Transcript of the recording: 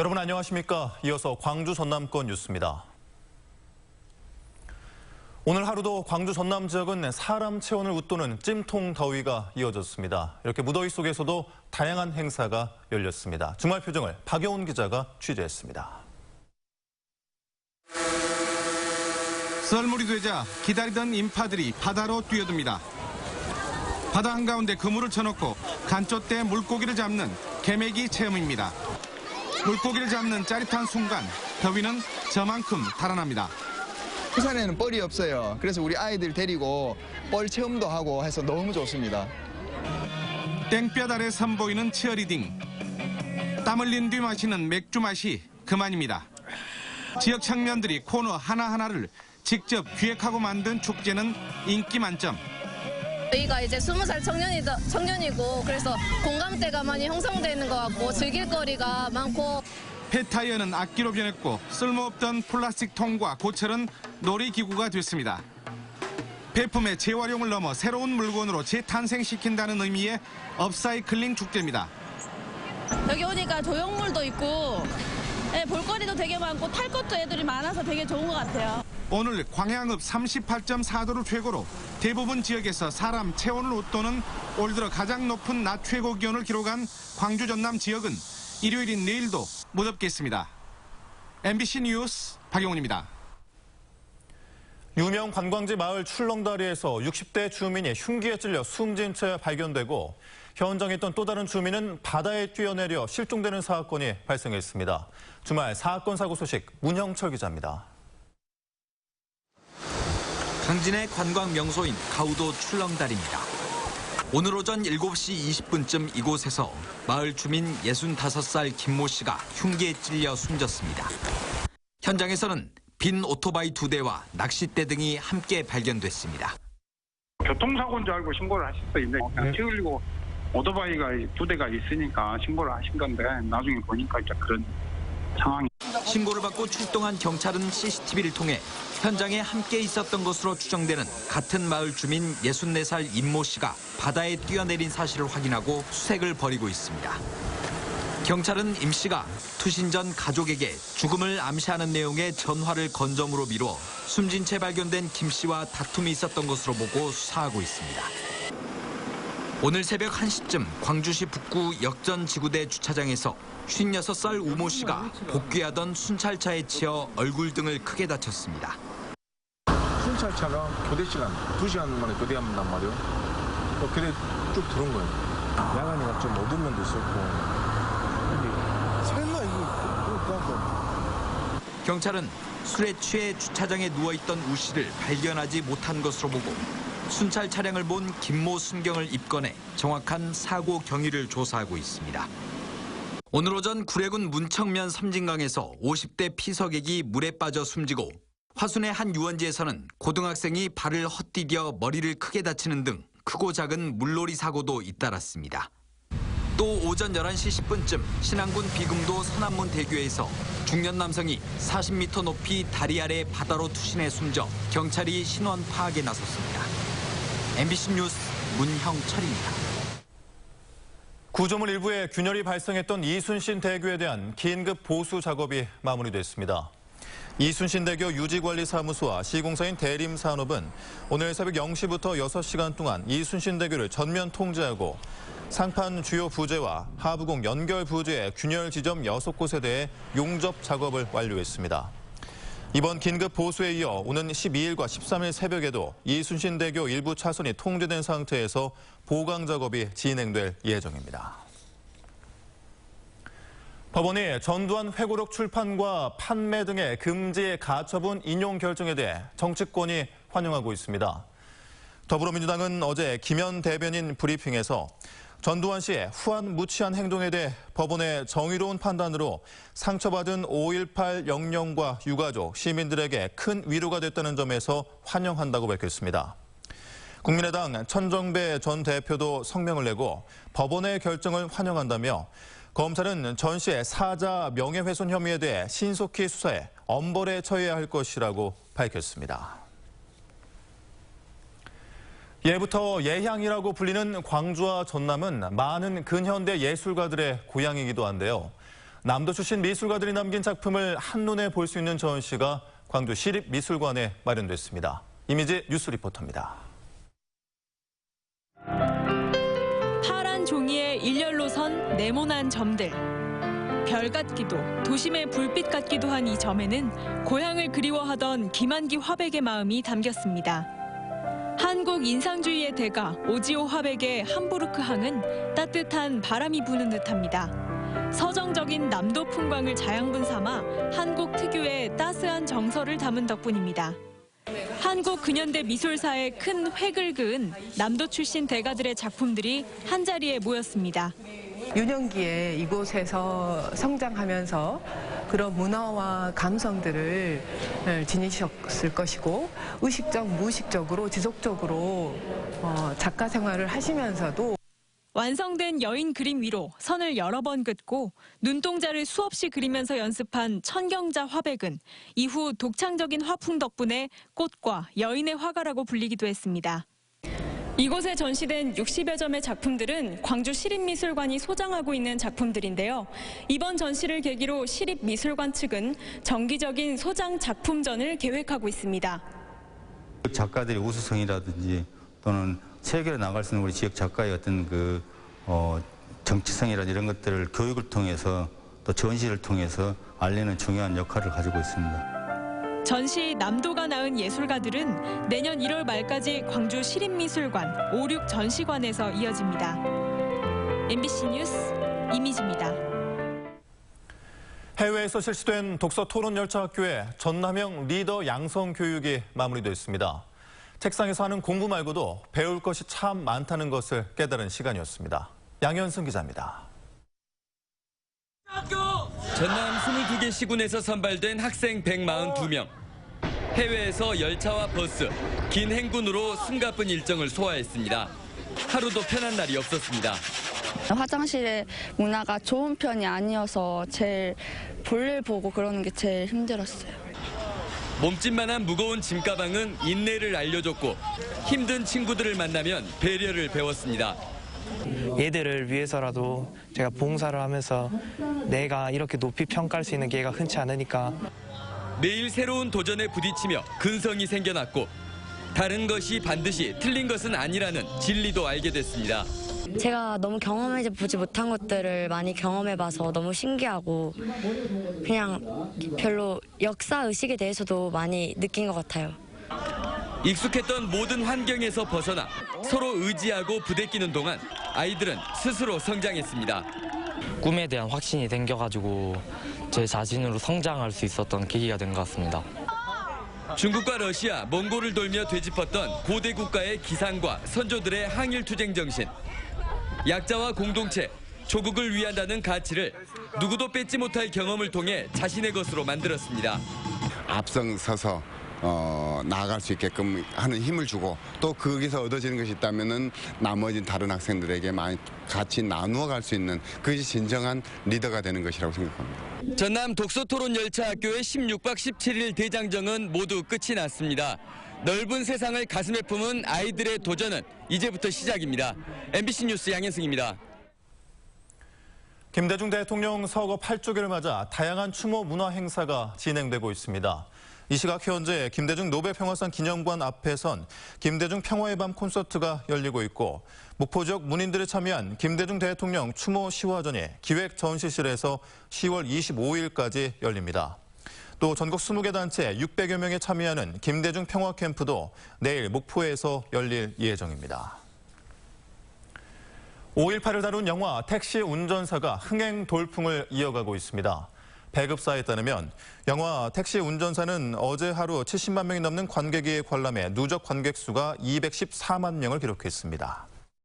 여러분 안녕하십니까? 이어서 광주 전남권 뉴스입니다. 오늘 하루도 광주 전남 지역은 사람 체온을 웃도는 찜통 더위가 이어졌습니다. 이렇게 무더위 속에서도 다양한 행사가 열렸습니다. 주말 표정을 박여운 기자가 취재했습니다. 썰물이 되자 기다리던 인파들이 바다로 뛰어듭니다. 바다 한가운데 그물을 쳐놓고 간쫓대 물고기를 잡는 개매기 체험입니다. 물고기를 잡는 짜릿한 순간 더위는 저만큼 달아납니다. 부산에는 뻘이 없어요. 그래서 우리 아이들 데리고 뻘 체험도 하고 해서 너무 좋습니다. 땡볕 아래 선보이는 치어리딩. 땀 흘린 뒤 마시는 맥주 맛이 그만입니다. 지역 청년들이 코너 하나하나를 직접 기획하고 만든 축제는 인기 만점. 저희가 이제 20살 청년이고 그래서 공감대가 많이 형성되어 있는 것 같고 즐길 거리가 많고. 폐타이어는 악기로 변했고 쓸모없던 플라스틱 통과 고철은 놀이기구가 됐습니다. 폐품의 재활용을 넘어 새로운 물건으로 재탄생시킨다는 의미의 업사이클링 축제입니다. 여기 오니까 조형물도 있고 볼거리도 되게 많고 탈 것도 애들이 많아서 되게 좋은 것 같아요. 오늘 광양읍 38.4도를 최고로 대부분 지역에서 사람 체온을 웃도는 올 들어 가장 높은 낮 최고 기온을 기록한 광주 전남 지역은 일요일인 내일도 무덥겠습니다. MBC 뉴스 박용훈입니다. 유명 관광지 마을 출렁다리에서 60대 주민이 흉기에 찔려 숨진 채 발견되고 현장에 있던 또 다른 주민은 바다에 뛰어내려 실종되는 사건이 발생했습니다. 주말 사건 사고 소식 문형철 기자입니다. 강진의 관광 명소인 가우도 출렁다리입니다. 오늘 오전 7시 20분쯤 이곳에서 마을 주민 65살 김모 씨가 흉기에 찔려 숨졌습니다. 현장에서는 빈 오토바이 2대와 낚싯대 등이 함께 발견됐습니다. 교통사고인 줄 알고 신고를 하셨어요. 그냥 찍으려고 오토바이가 2대가 있으니까 신고를 하신 건데 나중에 보니까 이제 그런 상황이. 신고를 받고 출동한 경찰은 CCTV를 통해 현장에 함께 있었던 것으로 추정되는 같은 마을 주민 64살 임모 씨가 바다에 뛰어내린 사실을 확인하고 수색을 벌이고 있습니다. 경찰은 임 씨가 투신 전 가족에게 죽음을 암시하는 내용의 전화를 건점으로 미뤄 숨진 채 발견된 김 씨와 다툼이 있었던 것으로 보고 수사하고 있습니다. 오늘 새벽 1시쯤 광주시 북구 역전지구대 주차장에서 56살 우모 씨가 복귀하던 순찰차에 치여 얼굴 등을 크게 다쳤습니다. 순찰차가 교대 시간 2시간 만에 교대한단 말이에요. 교대 쭉 들어온 거예요. 야간이가 좀 어두운 면도 있었고. 근데 설마 이거 경찰은 술에 취해 주차장에 누워있던 우 씨를 발견하지 못한 것으로 보고 순찰 차량을 본 김모 순경을 입건해 정확한 사고 경위를 조사하고 있습니다. 오늘 오전 구례군 문청면 섬진강에서 50대 피서객이 물에 빠져 숨지고 화순의 한 유원지에서는 고등학생이 발을 헛디뎌 머리를 크게 다치는 등 크고 작은 물놀이 사고도 잇따랐습니다. 또 오전 11시 10분쯤 신안군 비금도 서남문 대교에서 중년 남성이 40m 높이 다리 아래 바다로 투신해 숨져 경찰이 신원 파악에 나섰습니다. MBC 뉴스 문형철입니다. 구조물 일부에 균열이 발생했던 이순신 대교에 대한 긴급 보수 작업이 마무리됐습니다. 이순신 대교 유지관리사무소와 시공사인 대림산업은 오늘 새벽 0시부터 6시간 동안 이순신 대교를 전면 통제하고 상판 주요 부재와 하부공 연결 부재의 균열 지점 6곳에 대해 용접 작업을 완료했습니다. 이번 긴급 보수에 이어 오는 12일과 13일 새벽에도 이순신 대교 일부 차선이 통제된 상태에서 보강 작업이 진행될 예정입니다. 법원이 전두환 회고록 출판과 판매 등의 금지 가처분 인용 결정에 대해 정치권이 환영하고 있습니다. 더불어민주당은 어제 김현 대변인 브리핑에서 전두환 씨의 후한무치한 행동에 대해 법원의 정의로운 판단으로 상처받은 5.18 영령과 유가족, 시민들에게 큰 위로가 됐다는 점에서 환영한다고 밝혔습니다. 국민의당 천정배 전 대표도 성명을 내고 법원의 결정을 환영한다며 검찰은 전 씨의 사자 명예훼손 혐의에 대해 신속히 수사해 엄벌에 처해야 할 것이라고 밝혔습니다. 예부터 예향이라고 불리는 광주와 전남은 많은 근현대 예술가들의 고향이기도 한데요. 남도 출신 미술가들이 남긴 작품을 한눈에 볼 수 있는 전시가 광주 시립미술관에 마련됐습니다. 이미지 뉴스 리포터입니다. 파란 종이에 일렬로 선 네모난 점들. 별 같기도 도심의 불빛 같기도 한 이 점에는 고향을 그리워하던 김한기 화백의 마음이 담겼습니다. 한국 인상주의의 대가 오지오 화백의 함부르크 항은 따뜻한 바람이 부는 듯합니다. 서정적인 남도 풍광을 자양분 삼아 한국 특유의 따스한 정서를 담은 덕분입니다. 한국 근현대 미술사에 큰 획을 그은 남도 출신 대가들의 작품들이 한자리에 모였습니다. 유년기에 이곳에서 성장하면서 그런 문화와 감성들을 지니셨을 것이고 의식적, 무의식적으로 지속적으로 작가 생활을 하시면서도 완성된 여인 그림 위로 선을 여러 번 긋고 눈동자를 수없이 그리면서 연습한 천경자 화백은 이후 독창적인 화풍 덕분에 꽃과 여인의 화가라고 불리기도 했습니다. 이곳에 전시된 60여 점의 작품들은 광주 시립미술관이 소장하고 있는 작품들인데요. 이번 전시를 계기로 시립미술관 측은 정기적인 소장 작품전을 계획하고 있습니다. 작가들의 우수성이라든지 또는 세계로 나갈 수 있는 우리 지역 작가의 어떤 정치성이라든지 이런 것들을 교육을 통해서 또 전시를 통해서 알리는 중요한 역할을 가지고 있습니다. 전시 남도가 낳은 예술가들은 내년 1월 말까지 광주 시립미술관 5, 6 전시관에서 이어집니다. MBC 뉴스 이미지입니다. 해외에서 실시된 독서 토론 열차 학교에 전남형 리더 양성 교육이 마무리됐습니다. 책상에서 하는 공부 말고도 배울 것이 참 많다는 것을 깨달은 시간이었습니다. 양현승 기자입니다. 전남 22개 시군에서 선발된 학생 142명. 해외에서 열차와 버스, 긴 행군으로 숨가쁜 일정을 소화했습니다. 하루도 편한 날이 없었습니다. 화장실의 문화가 좋은 편이 아니어서 제일 볼일 보고 그러는 게 제일 힘들었어요. 몸집만한 무거운 짐가방은 인내를 알려줬고 힘든 친구들을 만나면 배려를 배웠습니다. 얘들을 위해서라도 제가 봉사를 하면서 내가 이렇게 높이 평가할 수 있는 기회가 흔치 않으니까 매일 새로운 도전에 부딪히며 근성이 생겨났고 다른 것이 반드시 틀린 것은 아니라는 진리도 알게 됐습니다. 제가 너무 경험해보지 못한 것들을 많이 경험해봐서 너무 신기하고 그냥 별로 역사의식에 대해서도 많이 느낀 것 같아요. 익숙했던 모든 환경에서 벗어나 서로 의지하고 부대끼는 동안 아이들은 스스로 성장했습니다. 꿈에 대한 확신이 생겨가지고 제 자신으로 성장할 수 있었던 계기가 된 것 같습니다. 중국과 러시아, 몽골을 돌며 되짚었던 고대 국가의 기상과 선조들의 항일투쟁 정신. 약자와 공동체, 조국을 위한다는 가치를 누구도 뺏지 못할 경험을 통해 자신의 것으로 만들었습니다. 앞서서 나아갈 수 있게끔 하는 힘을 주고 또 거기서 얻어지는 것이 있다면은 나머지 다른 학생들에게 많이 같이 나누어 갈 수 있는 그것이 진정한 리더가 되는 것이라고 생각합니다. 전남 독서토론 열차 학교의 16박 17일 대장정은 모두 끝이 났습니다. 넓은 세상을 가슴에 품은 아이들의 도전은 이제부터 시작입니다. MBC 뉴스 양현승입니다. 김대중 대통령 서거 8주기를 맞아 다양한 추모 문화 행사가 진행되고 있습니다. 이 시각 현재 김대중 노벨평화상 기념관 앞에선 김대중 평화의 밤 콘서트가 열리고 있고 목포 지역 문인들이 참여한 김대중 대통령 추모 시화전이 기획전시실에서 10월 25일까지 열립니다. 또 전국 20개 단체 600여 명이 참여하는 김대중 평화 캠프도 내일 목포에서 열릴 예정입니다. 5.18을 다룬 영화 택시 운전사가 흥행 돌풍을 이어가고 있습니다. 배급사에 따르면 영화 택시 운전사는 어제 하루 70만 명이 넘는 관객이 관람해 누적 관객 수가 214만 명을 기록했습니다.